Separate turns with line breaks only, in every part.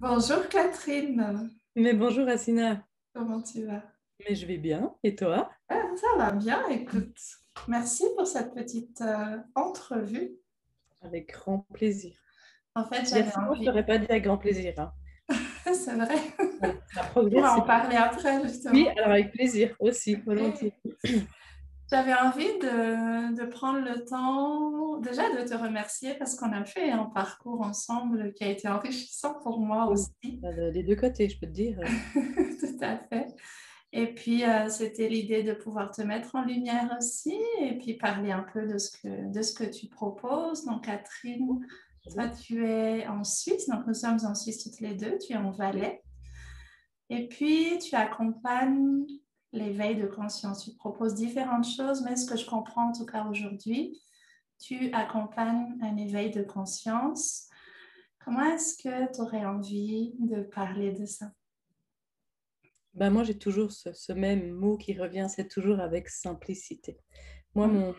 Bonjour Catherine,
Mais bonjour Assina,
comment tu vas?
mais je vais bien, et toi?
Ça va bien, écoute. Merci pour cette petite entrevue.
Avec grand plaisir.
En fait,
Il y a
j'avais
6 mois, je
envie,
t'aurais pas dit avec grand plaisir, hein.
c'est vrai,
Voilà, ça
on pourra
progresse.
en parler après
Oui,
justement.
alors avec plaisir aussi, volontiers.
J'avais envie de prendre le temps déjà de te remercier parce qu'on a fait un parcours ensemble qui a été enrichissant pour moi
Oui,
aussi.
des deux côtés, je peux te dire.
Tout à fait. Et puis, c'était l'idée de pouvoir te mettre en lumière aussi et puis parler un peu de ce que tu proposes. Donc, Catherine,
Très
toi,
bien.
tu es en Suisse. Donc, nous sommes en Suisse toutes les deux. Tu es en
Oui.
Valais. Et puis, tu accompagnes l'éveil de conscience. Tu proposes différentes choses, mais ce que je comprends en tout cas aujourd'hui, tu accompagnes un éveil de conscience. Comment est-ce que tu aurais envie de parler de ça?
Ben, moi, j'ai toujours ce même mot qui revient, c'est toujours avec simplicité. Moi,
Mhm.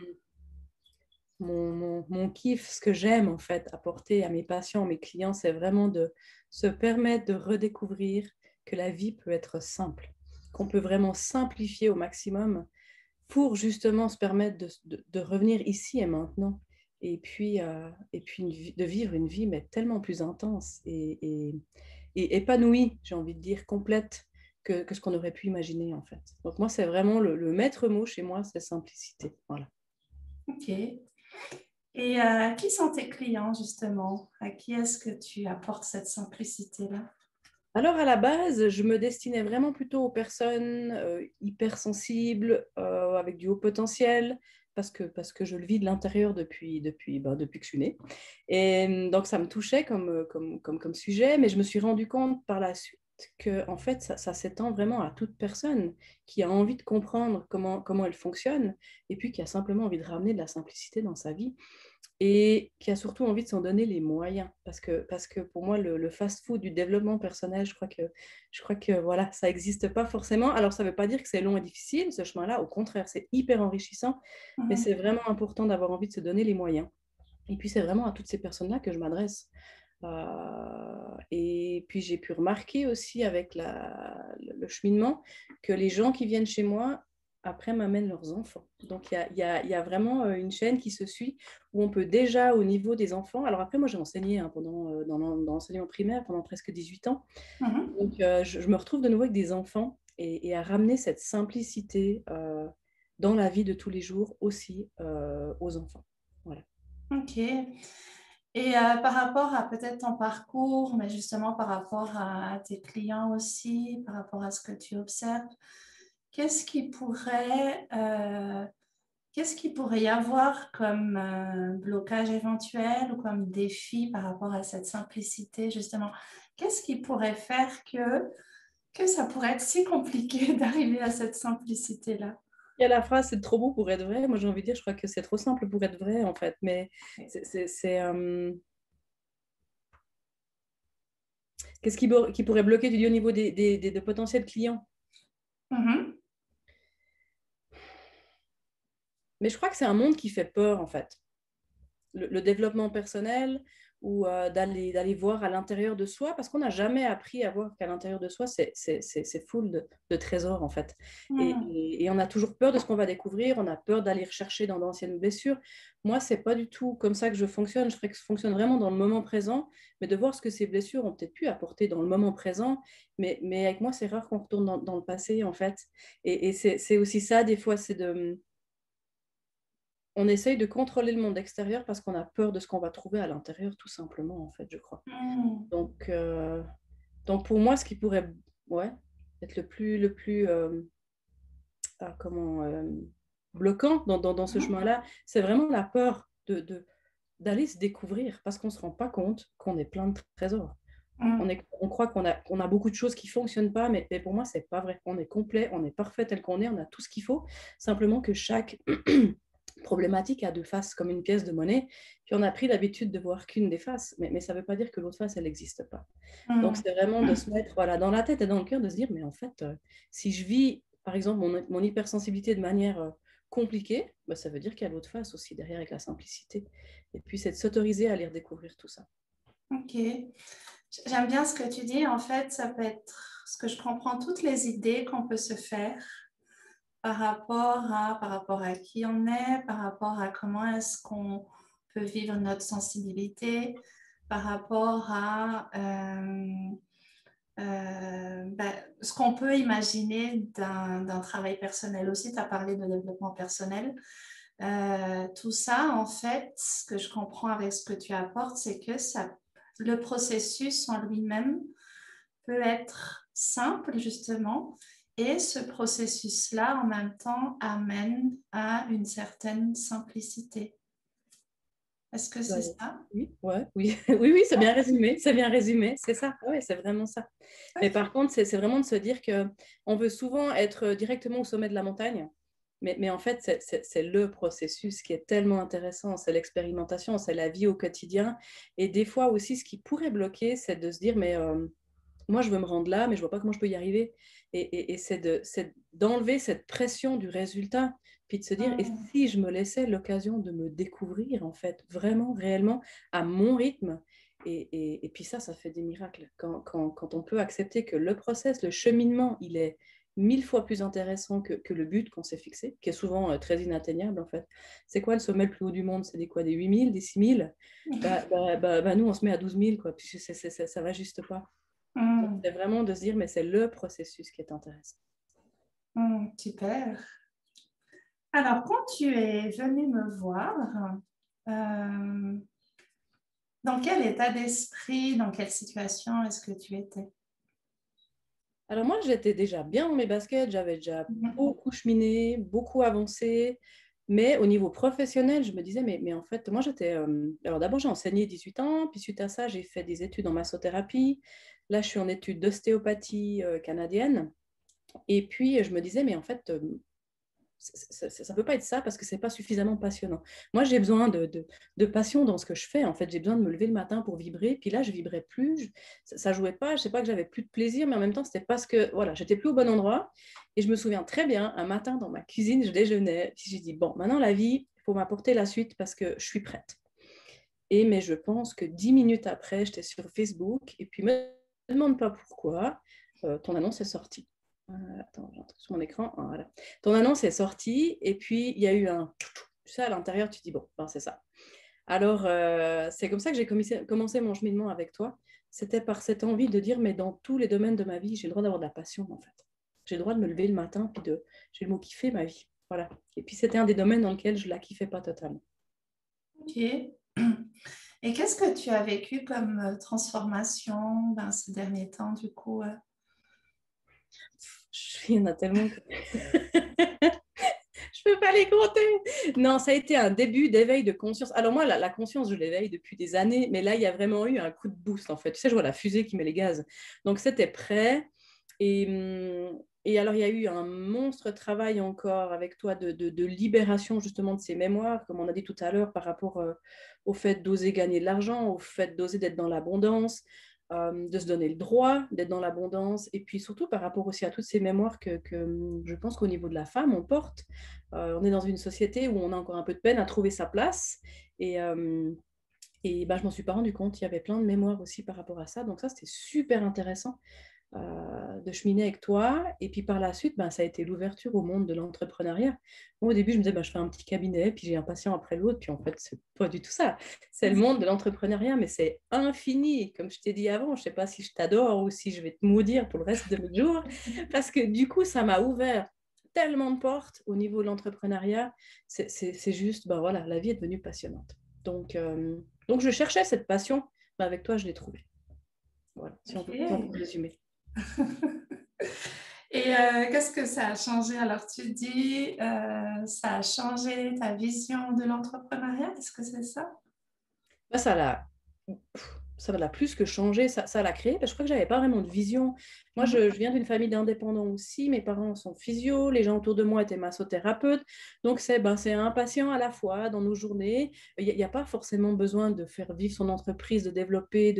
mon kiff, ce que j'aime en fait apporter à mes patients, à mes clients, c'est vraiment de se permettre de redécouvrir que la vie peut être simple, qu'on peut vraiment simplifier au maximum pour justement se permettre de revenir ici et maintenant. Et puis de vivre une vie mais tellement plus intense et épanouie, j'ai envie de dire, complète que ce qu'on aurait pu imaginer en fait. Donc moi, c'est vraiment le maître mot chez moi, c'est simplicité. Voilà.
Ok. Et qui sont tes clients, justement? À qui est-ce que tu apportes cette simplicité-là?
Alors, à la base, je me destinais vraiment plutôt aux personnes hypersensibles, avec du haut potentiel, parce que je le vis de l'intérieur depuis que je suis née. Et donc, ça me touchait comme sujet, mais je me suis rendu compte par la suite que, en fait, ça s'étend vraiment à toute personne qui a envie de comprendre comment elle fonctionne et puis qui a simplement envie de ramener de la simplicité dans sa vie et qui a surtout envie de s'en donner les moyens. Parce que pour moi, le fast-food du développement personnel, je crois que voilà, ça n'existe pas forcément. Alors, ça ne veut pas dire que c'est long et difficile, ce chemin-là. Au contraire, c'est hyper enrichissant, mais
Mhm.
c'est vraiment important d'avoir envie de se donner les moyens. Et puis, c'est vraiment à toutes ces personnes-là que je m'adresse. Et puis, j'ai pu remarquer aussi avec le cheminement que les gens qui viennent chez moi, après, m'amènent leurs enfants. Donc, il y a vraiment une chaîne qui se suit où on peut déjà, au niveau des enfants, alors après, moi, j'ai enseigné dans l'enseignement primaire pendant presque 18 ans.
Mhm.
Donc, je me retrouve de nouveau avec des enfants et à ramener cette simplicité dans la vie de tous les jours aussi aux enfants. Voilà.
Ok. Et par rapport à peut-être ton parcours, mais justement par rapport à tes clients aussi, par rapport à ce que tu observes, qu'est-ce qui pourrait, euh, qu'est-ce qui pourrait y avoir comme blocage éventuel ou comme défi par rapport à cette simplicité, justement? Qu'est-ce qui pourrait faire que ça pourrait être si compliqué d'arriver à cette simplicité-là?
Il y a la phrase, c'est trop beau pour être vrai. Moi, j'ai envie de dire, je crois que c'est trop simple pour être vrai, en fait. Mais qu'est-ce qui pourrait bloquer, tu dis, au niveau de potentiels clients?
Mhm.
Mais je crois que c'est un monde qui fait peur, en fait. Le développement personnel ou d'aller voir à l'intérieur de soi, parce qu'on n'a jamais appris à voir qu'à l'intérieur de soi, c'est full de trésors, en fait.
Mhm.
Et on a toujours peur de ce qu'on va découvrir, on a peur d'aller rechercher dans d'anciennes blessures. Moi, c'est pas du tout comme ça que je fonctionne. Je fonctionne vraiment dans le moment présent, mais de voir ce que ces blessures ont peut-être pu apporter dans le moment présent. Mais avec moi, c'est rare qu'on retourne dans le passé, en fait. Et c'est aussi ça, des fois, c'est de on essaye de contrôler le monde extérieur parce qu'on a peur de ce qu'on va trouver à l'intérieur, tout simplement, en fait, je crois.
Mhm.
Donc, euh, donc pour moi, ce qui pourrait ouais, être le plus comment, bloquant dans ce
Mhm.
chemin-là, c'est vraiment la peur d'aller se découvrir parce qu'on ne se rend pas compte qu'on est plein de trésors.
Mhm.
On croit qu'on a beaucoup de choses qui ne fonctionnent pas, mais pour moi, ce n'est pas vrai. On est complet, on est parfait tel qu'on est, on a tout ce qu'il faut. Simplement que chaque problématique a deux faces, comme une pièce de monnaie. Puis on a pris l'habitude de voir qu'une des faces, mais ça ne veut pas dire que l'autre face, elle n'existe pas. Donc,
Mhm.
c'est vraiment de se mettre voilà, dans la tête et dans le cœur, de se dire, mais en fait, si je vis, par exemple, mon hypersensibilité de manière compliquée, bah, ça veut dire qu'il y a l'autre face aussi derrière avec la simplicité. Et puis, c'est de s'autoriser à aller redécouvrir tout ça.
Ok. J'aime bien ce que tu dis. En fait, ça peut être ce que je comprends, toutes les idées qu'on peut se faire par rapport à qui on est, par rapport à comment est-ce qu'on peut vivre notre sensibilité, par rapport à ce qu'on peut imaginer d'un travail personnel aussi. Tu as parlé de développement personnel. Tout ça, en fait, ce que je comprends avec ce que tu apportes, c'est que le processus en lui-même peut être simple, justement, et ce processus-là, en même temps, amène à une certaine simplicité. Est-ce que
Bah,
c'est ça?
oui, ouais, oui, oui, oui, c'est bien résumé, c'est ça, ouais, c'est vraiment ça. Mais par contre, c'est vraiment de se dire que on veut souvent être directement au sommet de la montagne, mais en fait, c'est le processus qui est tellement intéressant, c'est l'expérimentation, c'est la vie au quotidien. Et des fois aussi, ce qui pourrait bloquer, c'est de se dire, mais moi, je veux me rendre là, mais je vois pas comment je peux y arriver. Et c'est d'enlever cette pression du résultat, puis de se dire, et
Hum,
si je me laissais l'occasion de me découvrir, en fait, vraiment, réellement, à mon rythme, et puis ça fait des miracles. Quand on peut accepter que le process, le cheminement, il est 1000 fois plus intéressant que le but qu'on s'est fixé, qui est souvent très inatteignable, en fait. C'est quoi le sommet le plus haut du monde? C'est des quoi? Des 8000, des 6000? Nous, on se met à 12 000, quoi, puis ça va juste pas.
hum,
C'est vraiment de se dire, mais c'est le processus qui est intéressant.
super. Alors, quand tu es venu me voir, euh, dans quel état d'esprit, dans quelle situation est-ce que tu étais?
Alors moi, j'étais déjà bien dans mes baskets, j'avais déjà
Mhm.
beaucoup cheminé, beaucoup avancé, mais au niveau professionnel, je me disais, mais en fait, moi j'étais... alors d'abord, j'ai enseigné 18 ans, puis suite à ça, j'ai fait des études en massothérapie. Là, je suis en études d'ostéopathie canadienne. Et puis, je me disais, mais en fait, ça ne peut pas être ça parce que c'est pas suffisamment passionnant. Moi, j'ai besoin de passion dans ce que je fais. En fait, j'ai besoin de me lever le matin pour vibrer. Puis là, je vibrais plus. Ça jouait pas. Je sais pas que j'avais plus de plaisir, mais en même temps, c'était parce que voilà, j'étais plus au bon endroit. Et je me souviens très bien, un matin dans ma cuisine, je déjeunais. Puis j'ai dit bon, maintenant la vie, il faut m'apporter la suite parce que je suis prête. Mais je pense que 10 minutes après, j'étais sur Facebook et puis me demande pas pourquoi, ton annonce est sortie. Attends, j'ai un truc sur mon écran. Ah, voilà. Ton annonce est sortie et puis il y a eu un... Tu sais, à l'intérieur, tu te dis, bon, ben, c'est ça. Alors, c'est comme ça que j'ai commencé mon cheminement avec toi. C'était par cette envie de dire, mais dans tous les domaines de ma vie, j'ai le droit d'avoir de la passion, en fait. J'ai le droit de me lever le matin, puis j'ai le mot kiffer ma vie. Voilà. Et puis, c'était un des domaines dans lequel je la kiffais pas totalement.
Ok. Et qu'est-ce que tu as vécu comme transformation ces derniers temps, du coup?
Il y en a tellement que je peux pas les compter. Non, ça a été un début d'éveil de conscience. Alors moi, la conscience, je l'éveille depuis des années, mais là, il y a vraiment eu un coup de boost, en fait. Tu sais, je vois la fusée qui met les gaz. Donc, c'était prêt. Et alors, il y a eu un monstre travail encore avec toi de libération, justement, de ces mémoires, comme on a dit tout à l'heure, par rapport au fait d'oser gagner de l'argent, au fait d'oser d'être dans l'abondance, de se donner le droit d'être dans l'abondance, et puis surtout par rapport aussi à toutes ces mémoires que je pense qu'au niveau de la femme, on porte. On est dans une société où on a encore un peu de peine à trouver sa place. Et, euh, je m'en suis pas rendu compte. Il y avait plein de mémoires aussi par rapport à ça. Donc ça, c'était super intéressant de cheminer avec toi. Et puis par la suite, ça a été l'ouverture au monde de l'entrepreneuriat. Moi, au début, je me disais, je fais un petit cabinet, puis j'ai un patient après l'autre. Puis en fait, c'est pas du tout ça. C'est le monde de l'entrepreneuriat, mais c'est infini. Comme je t'ai dit avant, je sais pas si je t'adore ou si je vais te maudire pour le reste de mes jours. Parce que du coup, ça m'a ouvert tellement de portes au niveau de l'entrepreneuriat. C'est juste, voilà, la vie est devenue passionnante. Donc je cherchais cette passion, mais avec toi, je l'ai trouvée. Voilà, si on peut
Ok.
résumer.
Et qu'est-ce que ça a changé? Alors, tu dis, ça a changé ta vision de l'entrepreneuriat, est-ce que c'est ça?
Bah, ça l'a plus que changé, ça l'a créé, parce que je crois que j'avais pas vraiment de vision. Moi,
Mhm.
je viens d'une famille d'indépendants aussi, mes parents sont physio, les gens autour de moi étaient massothérapeutes, donc c'est un patient à la fois dans nos journées. Il n'y a pas forcément besoin de faire vivre son entreprise, de développer,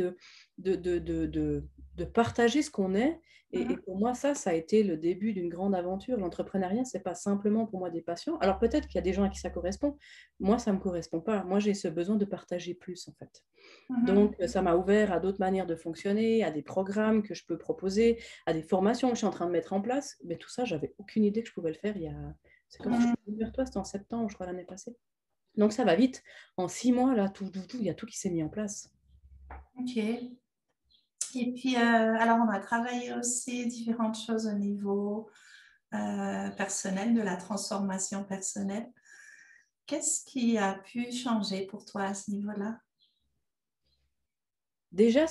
de partager ce qu'on est. Et
Mhm.
pour moi, ça a été le début d'une grande aventure. L'entrepreneuriat, ce n'est pas simplement pour moi des passions. Alors peut-être qu'il y a des gens à qui ça correspond. Moi, ça ne me correspond pas. Moi, j'ai ce besoin de partager plus, en fait.
Mhm.
Donc, ça m'a ouvert à d'autres manières de fonctionner, à des programmes que je peux proposer, à des formations que je suis en train de mettre en place. Mais tout ça, j'avais aucune idée que je pouvais le faire il y a... C'est quand je suis
Mhm.
venue vers toi, c'était en septembre, je crois, l'année passée. Donc, ça va vite. En 6 mois, là, il y a tout qui s'est mis en place.
Ok. Et puis, alors, on a travaillé aussi différentes choses au niveau personnel, de la transformation personnelle. Qu'est-ce qui a pu changer pour toi à ce niveau-là?
Déjà,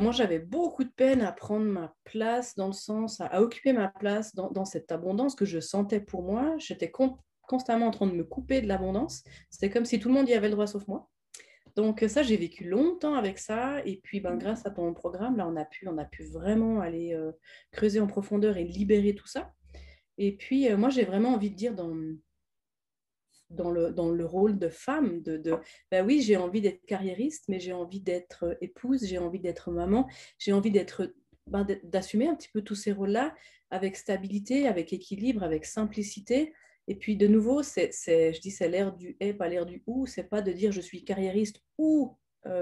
moi, j'avais beaucoup de peine à prendre ma place dans le sens, à occuper ma place dans cette abondance que je sentais pour moi. J'étais constamment en train de me couper de l'abondance. C'était comme si tout le monde y avait le droit sauf moi. Donc ça, j'ai vécu longtemps avec ça. Et puis, ben, grâce à ton programme, là, on a pu vraiment aller creuser en profondeur et libérer tout ça. Et puis, moi, j'ai vraiment envie de dire dans le rôle de femme, ben oui, j'ai envie d'être carriériste, mais j'ai envie d'être épouse, j'ai envie d'être maman, j'ai envie d'assumer un petit peu tous ces rôles-là avec stabilité, avec équilibre, avec simplicité. Et puis de nouveau, je dis c'est l'ère du et, pas l'ère du ou. C'est pas de dire je suis carriériste ou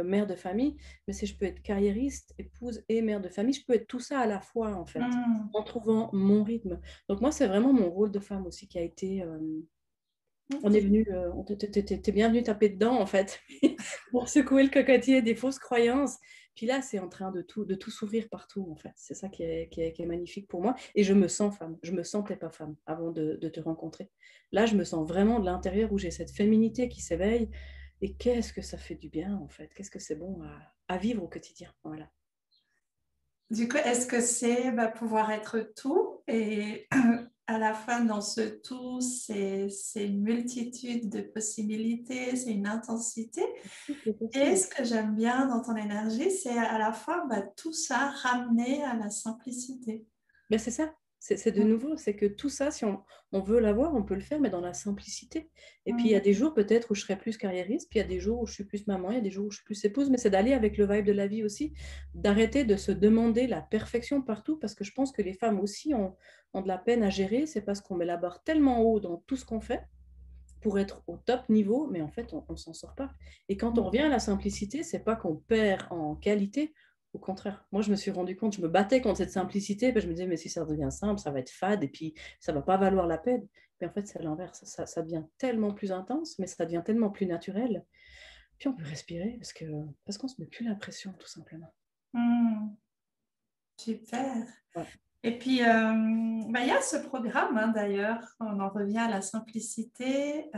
mère de famille, mais c'est je peux être carriériste, épouse et mère de famille. Je peux être tout ça à la fois en fait,
Hmm.
en trouvant mon rythme. Donc moi, c'est vraiment mon rôle de femme aussi qui a été on est
Ok.
venu, t'es bien venu taper dedans en fait, pour secouer le cocotier des fausses croyances. Puis là, c'est en train de tout s'ouvrir partout en fait. C'est ça qui est magnifique pour moi. Et je me sens femme. Je me sentais pas femme avant de te rencontrer. Là, je me sens vraiment de l'intérieur où j'ai cette féminité qui s'éveille. Et qu'est-ce que ça fait du bien en fait. Qu'est-ce que c'est bon à vivre au quotidien. Voilà.
Du coup, est-ce que c'est pouvoir être tout et à la fois dans ce tout, c'est une multitude de possibilités, c'est une intensité.
Tout est
Et
possible.
ce que j'aime bien dans ton énergie, c'est à la fois tout ça ramené à la simplicité.
Ben, c'est ça, c'est de nouveau, c'est que tout ça, si on veut l'avoir, on peut le faire, mais dans la simplicité. Et puis il y a
Mm.
des jours peut-être où je serai plus carriériste, puis il y a des jours où je suis plus maman, il y a des jours où je suis plus épouse, mais c'est d'aller avec le vibe de la vie aussi, d'arrêter de se demander la perfection partout, parce que je pense que les femmes aussi ont de la peine à gérer, c'est parce qu'on met la barre tellement haut dans tout ce qu'on fait pour être au top niveau, mais en fait, on ne s'en sort pas. Et quand on revient à la simplicité, c'est pas qu'on perd en qualité, au contraire. Moi, je me suis rendu compte, je me battais contre cette simplicité, puis je me disais, mais si ça devient simple, ça va être fade, et puis ça va pas valoir la peine. Mais en fait, c'est l'inverse. Ça devient tellement plus intense, mais ça devient tellement plus naturel. Puis on peut respirer parce qu'on se met plus la pression, tout simplement.
Mm. Super.
Ouais.
Et puis, il y a ce programme, hein, d'ailleurs, on en revient à la simplicité.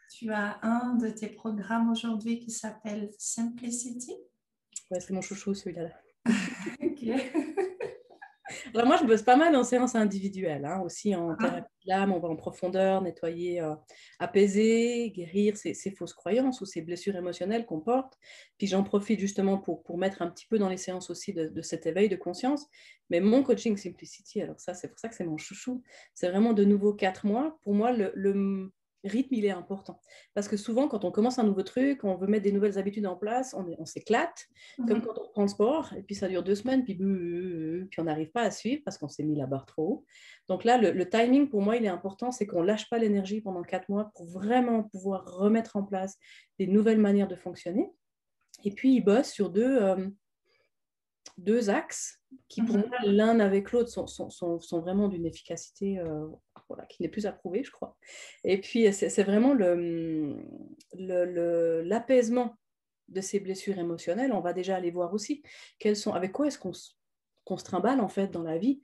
Tu as un de tes programmes aujourd'hui qui s'appelle Simplicity.
Ouais, c'est mon chouchou, celui-là.
Ok.
Alors moi, je bosse pas mal en séance individuelle, hein, aussi en thérapie de l'âme, on va en profondeur, nettoyer, apaiser, guérir ces fausses croyances ou ces blessures émotionnelles qu'on porte. Puis j'en profite justement pour mettre un petit peu dans les séances aussi de cet éveil de conscience. Mais mon coaching Simplicity, alors ça, c'est pour ça que c'est mon chouchou, c'est vraiment de nouveau 4 mois. Pour moi, le rythme, il est important. Parce que souvent, quand on commence un nouveau truc, on veut mettre des nouvelles habitudes en place, on s'éclate, comme
Mhm.
quand on prend le sport, et puis ça dure 2 semaines, puis on n'arrive pas à suivre parce qu'on s'est mis la barre trop haut. Donc là, le timing, pour moi, il est important, c'est qu'on ne lâche pas l'énergie pendant 4 mois pour vraiment pouvoir remettre en place des nouvelles manières de fonctionner. Et puis, il bosse sur deux axes qui, pour moi,
Mhm.
l'un avec l'autre, sont vraiment d'une efficacité voilà, qui n'est plus approuvée, je crois. Et puis, c'est vraiment l'apaisement de ces blessures émotionnelles. On va déjà aller voir aussi avec quoi est-ce qu'on se trimballe en fait dans la vie,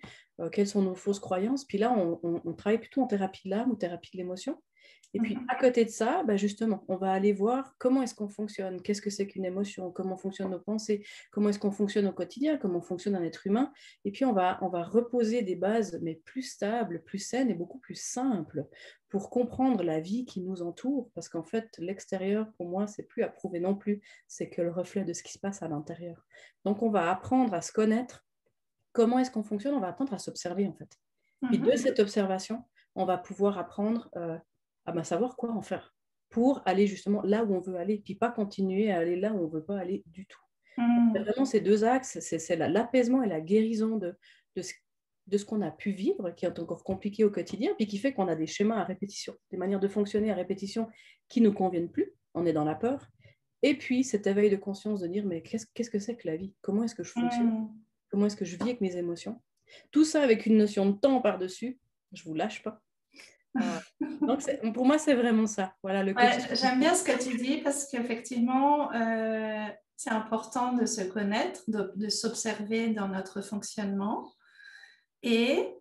quelles sont nos fausses croyances. Puis là, on travaille plutôt en thérapie de l'âme ou thérapie de l'émotion. Et puis,
Mhm.
à côté de ça, bah justement, on va aller voir comment est-ce qu'on fonctionne, qu'est-ce que c'est qu'une émotion, comment fonctionnent nos pensées, comment est-ce qu'on fonctionne au quotidien, comment fonctionne un être humain. Et puis, on va reposer des bases, mais plus stables, plus saines et beaucoup plus simples pour comprendre la vie qui nous entoure. Parce qu'en fait, l'extérieur, pour moi, c'est plus à prouver non plus, c'est que le reflet de ce qui se passe à l'intérieur. Donc, on va apprendre à se connaître. Comment est-ce qu'on fonctionne? On va apprendre à s'observer, en fait. Puis de
Mhm.
cette observation, on va pouvoir apprendre à savoir quoi en faire pour aller justement là où on veut aller, puis pas continuer à aller là où on ne veut pas aller du tout. C'est vraiment ces deux axes, c'est l'apaisement et la guérison de ce qu'on a pu vivre, qui est encore compliqué au quotidien, puis qui fait qu'on a des schémas à répétition, des manières de fonctionner à répétition qui ne nous conviennent plus, on est dans la peur. Et puis cet éveil de conscience de dire, mais qu'est-ce que c'est que la vie? Comment est-ce que je fonctionne? Comment est-ce que je vis avec mes émotions? Tout ça avec une notion de temps par-dessus, je ne vous lâche pas. Donc pour moi, c'est vraiment ça. Voilà, le quotidien.
Ouais, j'aime bien ce que tu dis parce qu'effectivement, c'est important de se connaître, de s'observer dans notre fonctionnement et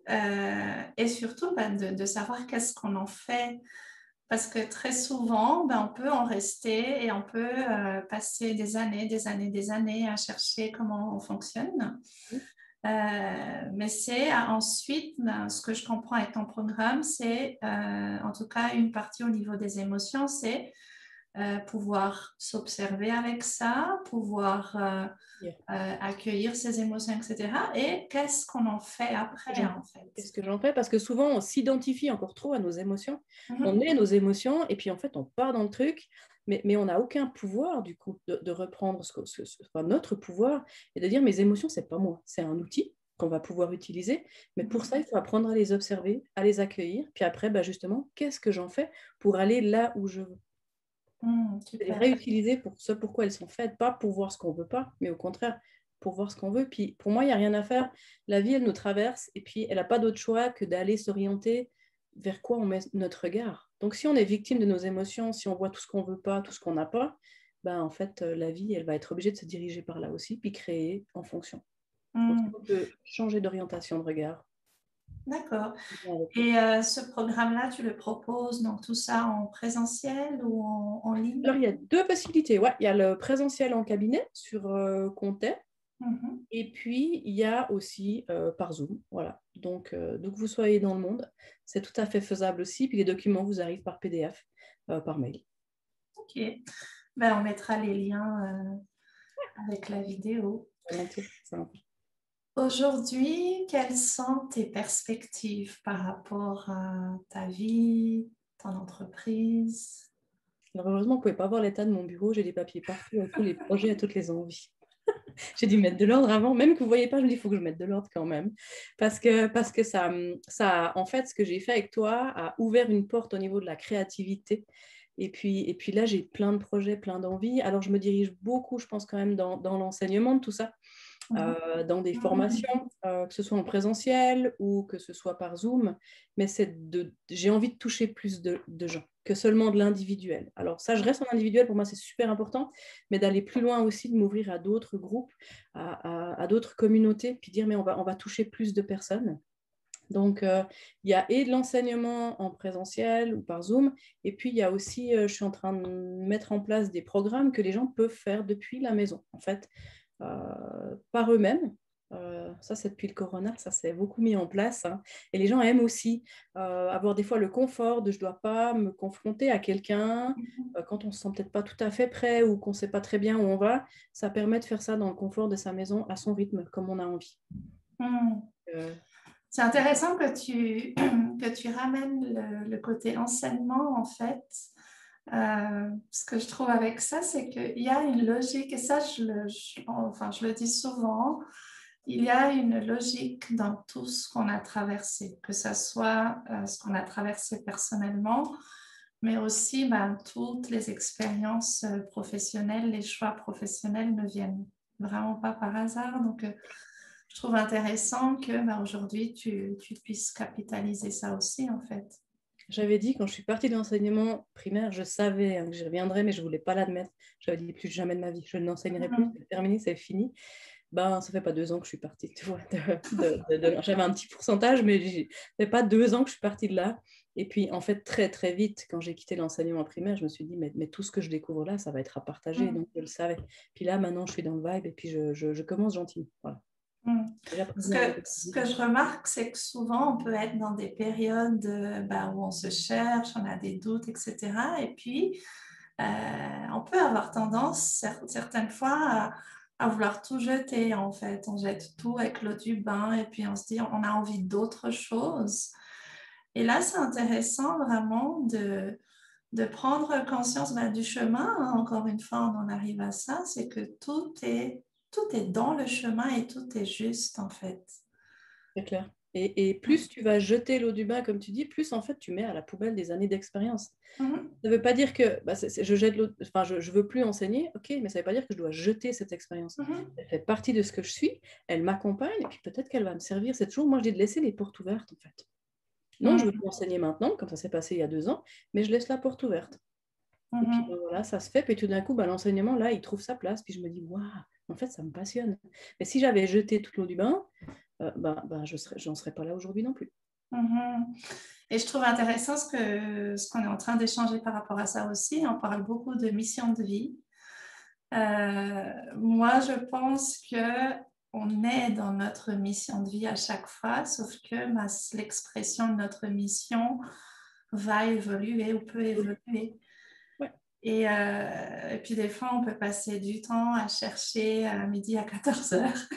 surtout de savoir qu'est-ce qu'on en fait. Parce que très souvent, on peut en rester et on peut passer des années à chercher comment on fonctionne. Mais c'est ensuite, ce que je comprends avec ton programme, c'est en tout cas une partie au niveau des émotions, c'est pouvoir s'observer avec ça, pouvoir accueillir ses émotions, etc. Et qu'est-ce qu'on en fait après, en fait?
Qu'est-ce que j'en fais? Parce que souvent, on s'identifie encore trop à nos émotions. On
Mm-hmm.
est nos émotions et puis en fait, on part dans le truc, mais on n'a aucun pouvoir du coup de reprendre notre pouvoir et de dire mes émotions, c'est pas moi, c'est un outil qu'on va pouvoir utiliser. Mais pour ça, il faut apprendre à les observer, à les accueillir. Puis après, justement, qu'est-ce que j'en fais pour aller là où je veux? Les
Super.
réutiliser pour ce pourquoi elles sont faites, pas pour voir ce qu'on veut pas, mais au contraire, pour voir ce qu'on veut. Puis pour moi, il n'y a rien à faire. La vie, elle nous traverse et puis elle n'a pas d'autre choix que d'aller s'orienter vers quoi on met notre regard. Donc si on est victime de nos émotions, si on voit tout ce qu'on veut pas, tout ce qu'on n'a pas, en fait, la vie, elle va être obligée de se diriger par là aussi, puis créer en fonction. Donc on peut changer d'orientation de regard.
D'accord. Et ce programme-là, tu le proposes, donc tout ça en présentiel ou en ligne?
Alors, il y a deux possibilités. Ouais, il y a le présentiel en cabinet sur Comté. Et puis, il y a aussi par Zoom. Voilà. Donc vous soyez dans le monde, c'est tout à fait faisable aussi. Puis les documents vous arrivent par PDF, par mail.
Ok. On mettra les liens avec la vidéo. Aujourd'hui, quelles sont tes perspectives par rapport à ta vie, ton entreprise?
Alors, heureusement, vous ne pouvez pas voir l'état de mon bureau. J'ai des papiers partout, tous les projets, à toutes les envies. J'ai dû mettre de l'ordre avant, même que vous ne voyez pas, je me dis, il faut que je mette de l'ordre quand même. Parce que ça, en fait, ce que j'ai fait avec toi a ouvert une porte au niveau de la créativité. Et puis là, j'ai plein de projets, plein d'envies. Alors, je me dirige beaucoup, je pense, quand même dans l'enseignement de tout ça. Dans des formations, que ce soit en présentiel ou que ce soit par Zoom, mais j'ai envie de toucher plus de gens que seulement de l'individuel. Alors ça, je reste en individuel, pour moi c'est super important, mais d'aller plus loin aussi, de m'ouvrir à d'autres groupes, à d'autres communautés, puis dire mais on va toucher plus de personnes. Donc, il y a et de l'enseignement en présentiel ou par Zoom, et puis il y a aussi, je suis en train de mettre en place des programmes que les gens peuvent faire depuis la maison, en fait, par eux-mêmes. Ça, c'est depuis le corona, ça s'est beaucoup mis en place. Hein. Et les gens aiment aussi avoir des fois le confort de je ne dois pas me confronter à quelqu'un quand on ne se sent peut-être pas tout à fait prêt ou qu'on ne sait pas très bien où on va. Ça permet de faire ça dans le confort de sa maison, à son rythme, comme on a envie.
C'est intéressant que tu ramènes le côté enseignement, en fait. Ce que je trouve avec ça, c'est qu'il y a une logique, et ça, je le dis souvent, il y a une logique dans tout ce qu'on a traversé, que ce soit ce qu'on a traversé personnellement, mais aussi toutes les expériences professionnelles, les choix professionnels ne viennent vraiment pas par hasard. Donc, je trouve intéressant que aujourd'hui, tu puisses capitaliser ça aussi, en fait.
J'avais dit, quand je suis partie de l'enseignement primaire, je savais que j'y reviendrais, mais je ne voulais pas l'admettre. J'avais dit plus jamais de ma vie, je n'enseignerai plus, c'est terminé, c'est fini. Ça fait pas 2 ans que je suis partie. Tu vois, j'avais un petit pourcentage, mais ça fait pas 2 ans que je suis partie de là. Et puis, en fait, très, très vite, quand j'ai quitté l'enseignement primaire, je me suis dit, mais tout ce que je découvre là, ça va être à partager. Donc, je le savais. Puis là, maintenant, je suis dans le vibe et puis je commence gentiment. Voilà.
Ce que je remarque, c'est que souvent, on peut être dans des périodes où on se cherche, on a des doutes, etc. Et puis, on peut avoir tendance, certaines fois, à vouloir tout jeter, en fait. On jette tout avec l'eau du bain et puis on se dit, on a envie d'autre chose. Et là, c'est intéressant vraiment de prendre conscience du chemin. Hein. Encore une fois, on en arrive à ça, c'est que tout est dans le chemin et tout est juste en fait.
C'est clair. Et plus tu vas jeter l'eau du bain, comme tu dis, plus en fait tu mets à la poubelle des années d'expérience.
Mhm.
Ça ne veut pas dire que je jette l'eau, enfin je veux plus enseigner, ok, mais ça ne veut pas dire que je dois jeter cette expérience.
Mhm.
Elle fait partie de ce que je suis, elle m'accompagne, et puis peut-être qu'elle va me servir. C'est toujours, moi je dis de laisser les portes ouvertes en fait. Non, je veux plus enseigner maintenant, comme ça s'est passé il y a 2 ans, mais je laisse la porte ouverte. Et puis
Mhm.
voilà, ça se fait, puis tout d'un coup, l'enseignement là, il trouve sa place, puis je me dis, waouh, en fait ça me passionne. Mais si j'avais jeté toute l'eau du bain, j'en serais pas là aujourd'hui non plus.
Mhm. Et je trouve intéressant ce qu'on est en train d'échanger par rapport à ça aussi. On parle beaucoup de mission de vie. Moi, je pense que on est dans notre mission de vie à chaque fois, sauf que l'expression de notre mission va évoluer ou peut évoluer.
Ouais.
Et puis des fois, on peut passer du temps à chercher à midi à 14 heures.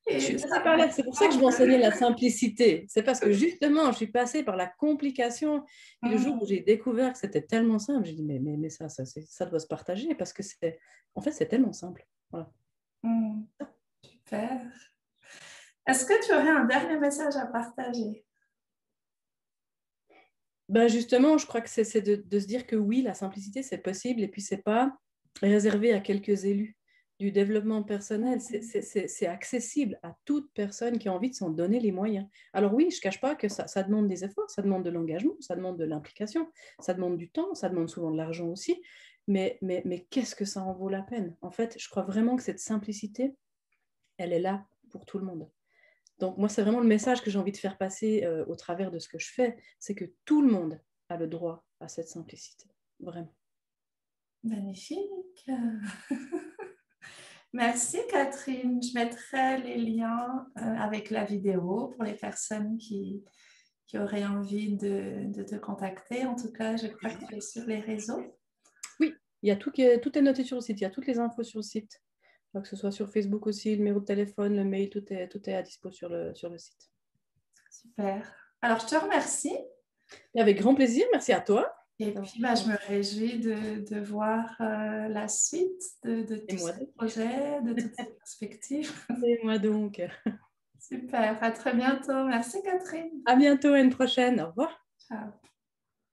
Je suis
Et
passée
ça
par
peut
là,
être
c'est pour ça que je
temps
m'enseignais la simplicité. C'est parce que justement, je suis passée par la complication. Et le jour où j'ai découvert que c'était tellement simple, j'ai dit, mais ça doit se partager parce que en fait, c'est tellement simple. Voilà.
Super. Est-ce que tu aurais un dernier message à partager?
Ben justement, je crois que c'est de se dire que oui, la simplicité, c'est possible et puis c'est pas réservé à quelques élus du développement personnel. C'est accessible à toute personne qui a envie de s'en donner les moyens. Alors oui, je ne cache pas que ça demande des efforts, ça demande de l'engagement, ça demande de l'implication, ça demande du temps, ça demande souvent de l'argent aussi. Mais qu'est-ce que ça en vaut la peine? En fait, je crois vraiment que cette simplicité, elle est là pour tout le monde. Donc moi, c'est vraiment le message que j'ai envie de faire passer au travers de ce que je fais, c'est que tout le monde a le droit à cette simplicité, vraiment.
Magnifique. Merci Catherine. Je mettrai les liens avec la vidéo pour les personnes qui auraient envie de te contacter. En tout cas, je crois que tu es sur les réseaux.
Oui, il y a tout est noté sur le site, il y a toutes les infos sur le site. Que ce soit sur Facebook aussi, le numéro de téléphone, le mail, tout est à dispo sur le site.
Super. Alors, je te remercie.
Et avec grand plaisir, merci à toi.
Et puis, je me réjouis de voir la suite de tous
moi
ces projets, de toutes ces perspectives.
Et moi donc.
Super. À très bientôt. Merci Catherine.
À bientôt, à une prochaine. Au revoir.
Ciao.